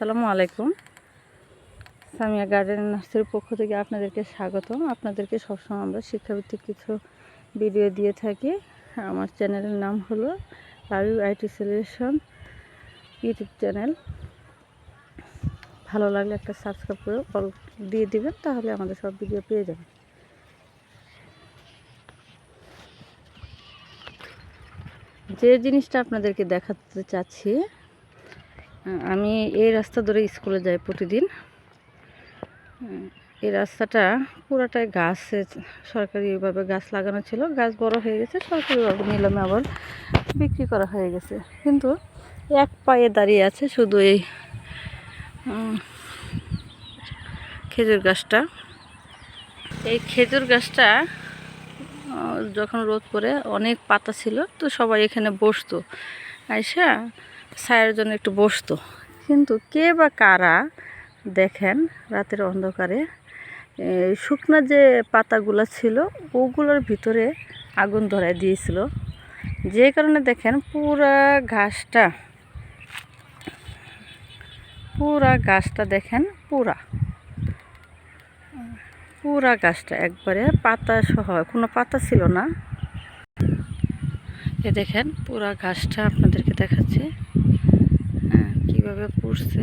আসসালামু আলাইকুম। সামিয়া গার্ডেন নার্সারির পক্ষ থেকে আপনাদেরকে স্বাগতম। আপনাদেরকে সবসময় আমরা শিক্ষাভিত্তিক কিছু ভিডিও দিয়ে থাকি। আমার চ্যানেলের নাম হলো লাভ আইটি সলিউশন ইউটিউব চ্যানেল। ভালো লাগলে একটা সাবস্ক্রাইব করে অল দিয়ে দিবেন, তাহলে আমাদের সব ভিডিও পেয়ে যাবেন। যে জিনিসটা আপনাদেরকে দেখাতে চাচ্ছি, আমি এই রাস্তা ধরে স্কুলে যাই প্রতিদিন। এই রাস্তাটা পুরাটাই গাছে সরকারিভাবে গাছ লাগানো ছিল, গাছ বড় হয়ে গেছে, সরকারিভাবে নিলামে আবার বিক্রি করা হয়ে গেছে। কিন্তু এক পায়ে দাঁড়িয়ে আছে শুধু এই খেজুর গাছটা। এই খেজুর গাছটা যখন রোদ পড়ে অনেক পাতা ছিল, তো সবাই এখানে বসতো, আইসা ছায়ার জন্য একটু বসতো। কিন্তু কে বা কারা দেখেন রাতের অন্ধকারে শুকনো যে পাতাগুলো ছিল ওগুলোর ভিতরে আগুন ধরায় দিয়েছিল, যে কারণে দেখেন পুরা গাছটা দেখেন পুরা গাছটা একবারে পাতা সহ, কোনো পাতা ছিল না। এ দেখেন পুরা গাছটা আপনাদেরকে দেখাচ্ছি কিভাবে পুড়ছে।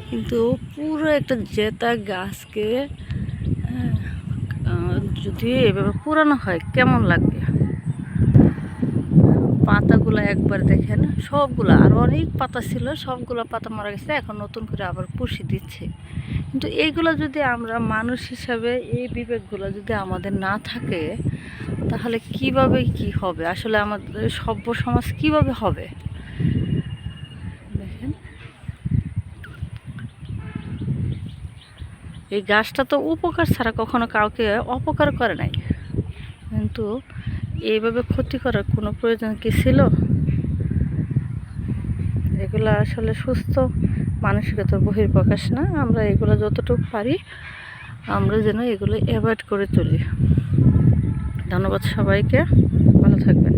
কিন্তু পুরো একটা জেতা গাছকে যদি এভাবে পুরানো হয় কেমন লাগবে। পাতাগুলো একবার দেখেন, সবগুলো আর অনেক পাতা ছিল, সবগুলো পাতা মারা গেছে, এখন নতুন করে আবার পুষি দিচ্ছে। কিন্তু এইগুলো যদি আমরা মানুষ হিসাবে এই বিবেকগুলো যদি আমাদের না থাকে, তাহলে কিভাবে কি হবে, আসলে আমাদের সভ্য সমাজ কিভাবে হবে। দেখেন এই গাছটা তো উপকার ছাড়া কখনো কাউকে অপকার করে নাই, কিন্তু এইভাবে ক্ষতি করার কোনো প্রয়োজন কি ছিল? এগুলো আসলে সুস্থ মানসিকতার বহিঃপ্রকাশ না। আমরা এগুলো যতটুকু পারি আমরা যেন এগুলো অ্যাভয়েড করে চলি। ধন্যবাদ সবাইকে, ভালো থাকবেন।